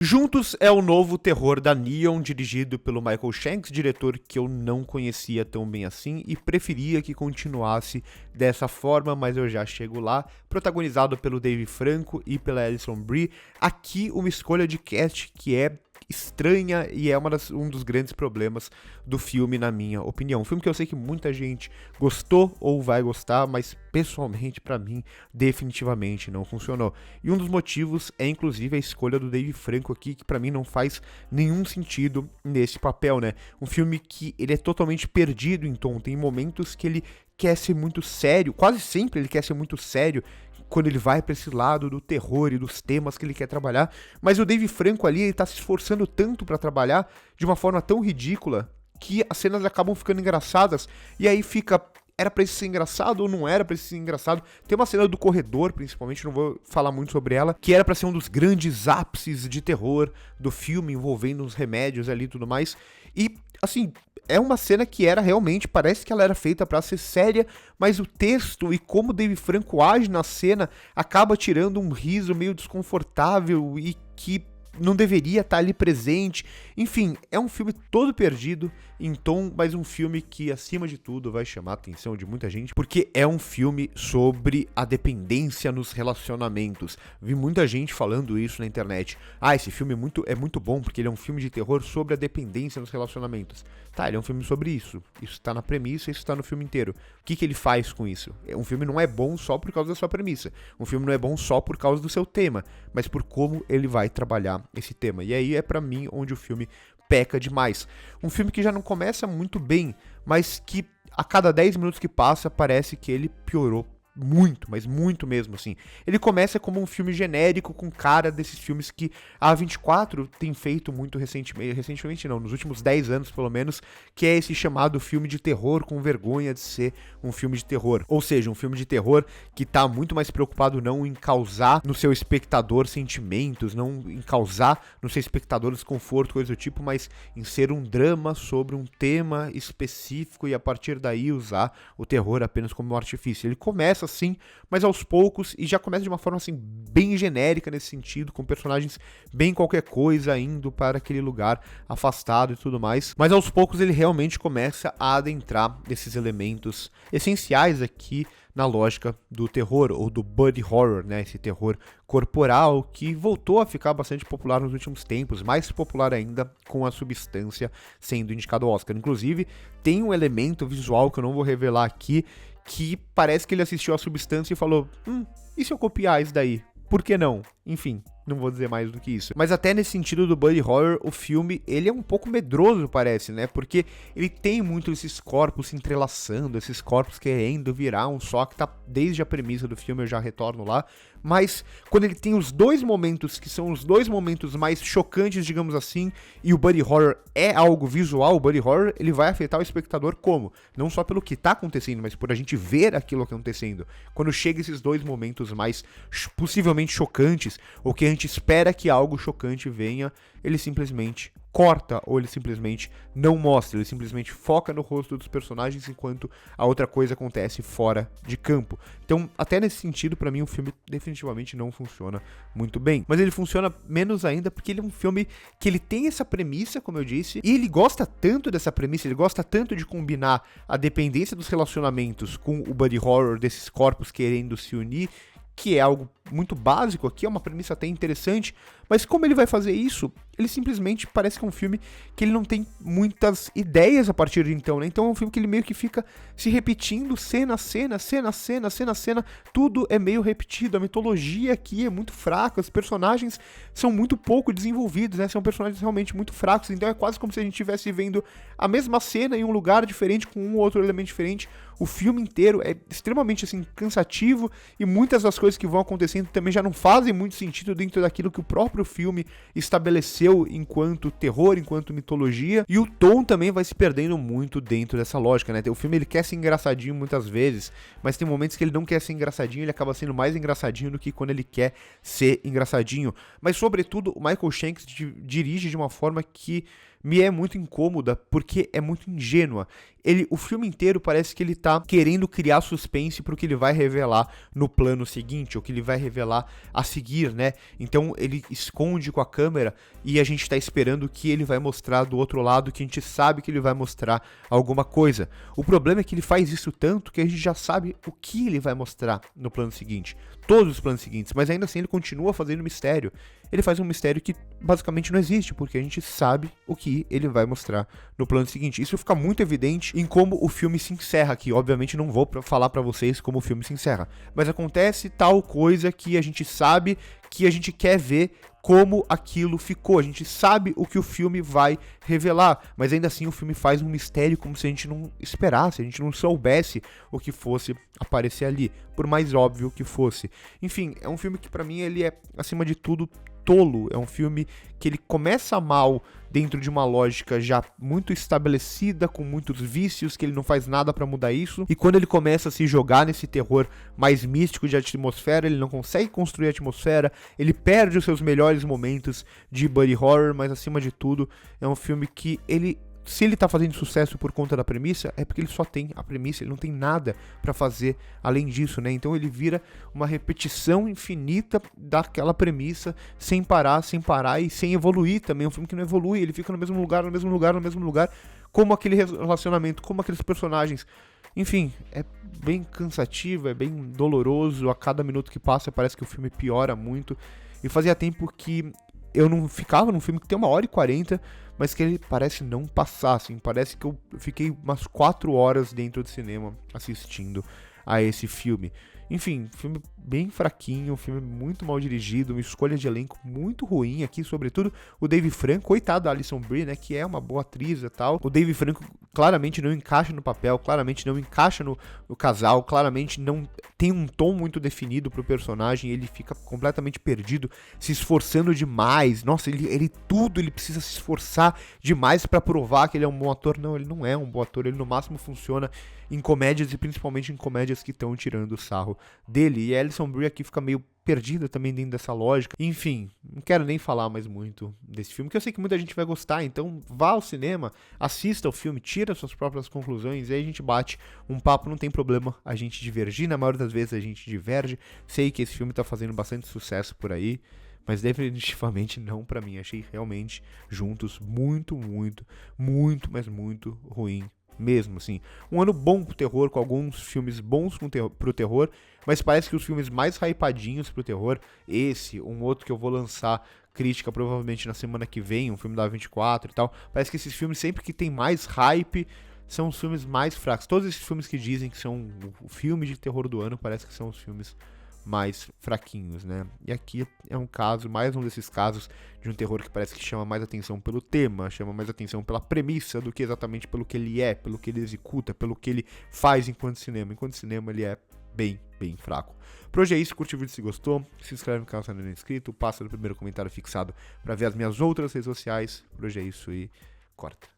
Juntos é o novo terror da Neon, dirigido pelo Michael Shanks, diretor que eu não conhecia tão bem assim e preferia que continuasse dessa forma, mas eu já chego lá. Protagonizado pelo Dave Franco e pela Alison Brie. Aqui uma escolha de cast que é estranha e é um dos grandes problemas do filme, na minha opinião. Um filme que eu sei que muita gente gostou ou vai gostar, mas pessoalmente, pra mim, definitivamente não funcionou. E um dos motivos é, inclusive, a escolha do Dave Franco aqui, que pra mim não faz nenhum sentido nesse papel, né? Um filme que ele é totalmente perdido em tom, tem momentos que ele quer ser muito sério, quase sempre ele quer ser muito sério, quando ele vai pra esse lado do terror e dos temas que ele quer trabalhar, mas o Dave Franco ali, ele tá se esforçando tanto pra trabalhar de uma forma tão ridícula que as cenas acabam ficando engraçadas, e aí fica, era pra isso ser engraçado ou não era pra isso ser engraçado? Tem uma cena do corredor, principalmente, não vou falar muito sobre ela, que era pra ser um dos grandes ápices de terror do filme, envolvendo os remédios ali e tudo mais, e, assim, é uma cena que era realmente, parece que ela era feita pra ser séria, mas o texto e como o Dave Franco age na cena acaba tirando um riso meio desconfortável e que não deveria estar ali presente. Enfim, é um filme todo perdido em tom, mas um filme que, acima de tudo, vai chamar a atenção de muita gente, porque é um filme sobre a dependência nos relacionamentos. Vi muita gente falando isso na internet. Ah, esse filme é muito bom, porque ele é um filme de terror sobre a dependência nos relacionamentos. Tá, ele é um filme sobre isso. Isso tá na premissa, isso tá no filme inteiro. O que ele faz com isso? Um filme não é bom só por causa da sua premissa. Um filme não é bom só por causa do seu tema, mas por como ele vai trabalhar esse tema. E aí é pra mim onde o filme peca demais. Um filme que já não começa muito bem, mas que a cada 10 minutos que passa parece que ele piorou muito, mas muito mesmo, assim. Ele começa como um filme genérico, com cara desses filmes que a A24 tem feito muito recentemente não, nos últimos 10 anos pelo menos, que é esse chamado filme de terror com vergonha de ser um filme de terror. Ou seja, um filme de terror que tá muito mais preocupado não em causar no seu espectador sentimentos, não em causar no seu espectador desconforto, coisa do tipo, mas em ser um drama sobre um tema específico e a partir daí usar o terror apenas como um artifício. Ele começa assim, mas aos poucos, e já começa de uma forma assim bem genérica nesse sentido, com personagens bem qualquer coisa indo para aquele lugar afastado e tudo mais, mas aos poucos ele realmente começa a adentrar esses elementos essenciais aqui na lógica do terror, ou do body horror, né, esse terror corporal que voltou a ficar bastante popular nos últimos tempos, mais popular ainda com a Substância sendo indicado ao Oscar. Inclusive, tem um elemento visual que eu não vou revelar aqui, que parece que ele assistiu a Substância e falou, e se eu copiar isso daí? Por que não? Enfim, não vou dizer mais do que isso. Mas até nesse sentido do body horror, o filme, ele é um pouco medroso, parece, né? Porque ele tem muito esses corpos se entrelaçando, esses corpos querendo virar um só, que tá desde a premissa do filme, eu já retorno lá. Mas quando ele tem os dois momentos, que são os dois momentos mais chocantes, digamos assim, e o body horror é algo visual, o body horror, ele vai afetar o espectador como? Não só pelo que tá acontecendo, mas por a gente ver aquilo acontecendo. Quando chega esses dois momentos mais possivelmente chocantes, ou que a gente espera que algo chocante venha, ele simplesmente corta, ou ele simplesmente não mostra, ele simplesmente foca no rosto dos personagens enquanto a outra coisa acontece fora de campo. Então, até nesse sentido, pra mim, o filme definitivamente não funciona muito bem. Mas ele funciona menos ainda porque ele é um filme que ele tem essa premissa, como eu disse, e ele gosta tanto dessa premissa, ele gosta tanto de combinar a dependência dos relacionamentos com o body horror desses corpos querendo se unir, que é algo muito básico aqui, é uma premissa até interessante, mas como ele vai fazer isso, ele simplesmente parece que é um filme que ele não tem muitas ideias a partir de então, né? Então é um filme que ele meio que fica se repetindo cena a cena, cena a cena, cena a cena, tudo é meio repetido, a mitologia aqui é muito fraca, os personagens são muito pouco desenvolvidos, né? São personagens realmente muito fracos, então é quase como se a gente estivesse vendo a mesma cena em um lugar diferente, com um ou outro elemento diferente. O filme inteiro é extremamente, assim, cansativo, e muitas das coisas que vão acontecendo também já não fazem muito sentido dentro daquilo que o próprio filme estabeleceu enquanto terror, enquanto mitologia, e o tom também vai se perdendo muito dentro dessa lógica, né? O filme, ele quer ser engraçadinho muitas vezes, mas tem momentos que ele não quer ser engraçadinho, ele acaba sendo mais engraçadinho do que quando ele quer ser engraçadinho. Mas, sobretudo, o Michael Shanks dirige de uma forma que me é muito incômoda, porque é muito ingênua. O filme inteiro parece que ele tá querendo criar suspense pro que ele vai revelar no plano seguinte, ou que ele vai revelar a seguir, né? Então ele esconde com a câmera e a gente tá esperando que ele vai mostrar do outro lado, que a gente sabe que ele vai mostrar alguma coisa. O problema é que ele faz isso tanto que a gente já sabe o que ele vai mostrar no plano seguinte. Todos os planos seguintes, mas ainda assim ele continua fazendo mistério. Ele faz um mistério que basicamente não existe, porque a gente sabe o que ele vai mostrar no plano seguinte. Isso fica muito evidente em como o filme se encerra aqui. Obviamente não vou falar pra vocês como o filme se encerra, mas acontece tal coisa que a gente sabe, que a gente quer ver como aquilo ficou. A gente sabe o que o filme vai revelar, mas ainda assim o filme faz um mistério como se a gente não esperasse, a gente não soubesse o que fosse aparecer ali, por mais óbvio que fosse. Enfim, é um filme que pra mim ele é, acima de tudo, tolo. É um filme que ele começa mal dentro de uma lógica já muito estabelecida, com muitos vícios, que ele não faz nada pra mudar isso, e quando ele começa a se jogar nesse terror mais místico de atmosfera, ele não consegue construir a atmosfera, ele perde os seus melhores momentos de buddy horror, mas acima de tudo, é um filme que se ele tá fazendo sucesso por conta da premissa, é porque ele só tem a premissa, ele não tem nada pra fazer além disso, né? Então ele vira uma repetição infinita daquela premissa, sem parar e sem evoluir também. É um filme que não evolui, ele fica no mesmo lugar, como aquele relacionamento, como aqueles personagens. Enfim, é bem cansativo, é bem doloroso, a cada minuto que passa parece que o filme piora muito, e fazia tempo que eu não ficava num filme que tem 1h40, mas que ele parece não passar, assim, parece que eu fiquei umas 4 horas dentro do cinema assistindo a esse filme. Enfim, filme bem fraquinho, filme muito mal dirigido, uma escolha de elenco muito ruim aqui, sobretudo o Dave Franco, coitado da Alison Brie, né, que é uma boa atriz e tal. O Dave Franco claramente não encaixa no papel, claramente não encaixa no casal, claramente não tem um tom muito definido pro personagem, ele fica completamente perdido, se esforçando demais. Nossa, ele precisa se esforçar demais pra provar que ele é um bom ator. Não, ele não é um bom ator, ele no máximo funciona em comédias, e principalmente em comédias que estão tirando o sarro dele. E a Alison Brie aqui fica meio perdida também dentro dessa lógica. Enfim, não quero nem falar mais muito desse filme, que eu sei que muita gente vai gostar, então vá ao cinema, assista o filme, tira suas próprias conclusões, e aí a gente bate um papo, não tem problema a gente divergir, na maioria das vezes a gente diverge. Sei que esse filme tá fazendo bastante sucesso por aí, mas definitivamente não pra mim. Achei realmente juntos muito, mas muito ruim mesmo, assim. Um ano bom pro terror, com alguns filmes bons pro terror, mas parece que os filmes mais hypadinhos pro terror, um outro que eu vou lançar crítica provavelmente na semana que vem, um filme da 24 e tal, parece que esses filmes sempre que tem mais hype são os filmes mais fracos. Todos esses filmes que dizem que são o filme de terror do ano, parece que são os filmes mais fraquinhos, né? E aqui é um caso, mais um desses casos de um terror que parece que chama mais atenção pelo tema, chama mais atenção pela premissa do que exatamente pelo que ele é, pelo que ele executa, pelo que ele faz enquanto cinema. Enquanto cinema ele é bem fraco. Por hoje é isso, curte o vídeo se gostou, se inscreve no canal se ainda não é inscrito, passa no primeiro comentário fixado para ver as minhas outras redes sociais. Por hoje é isso e corta.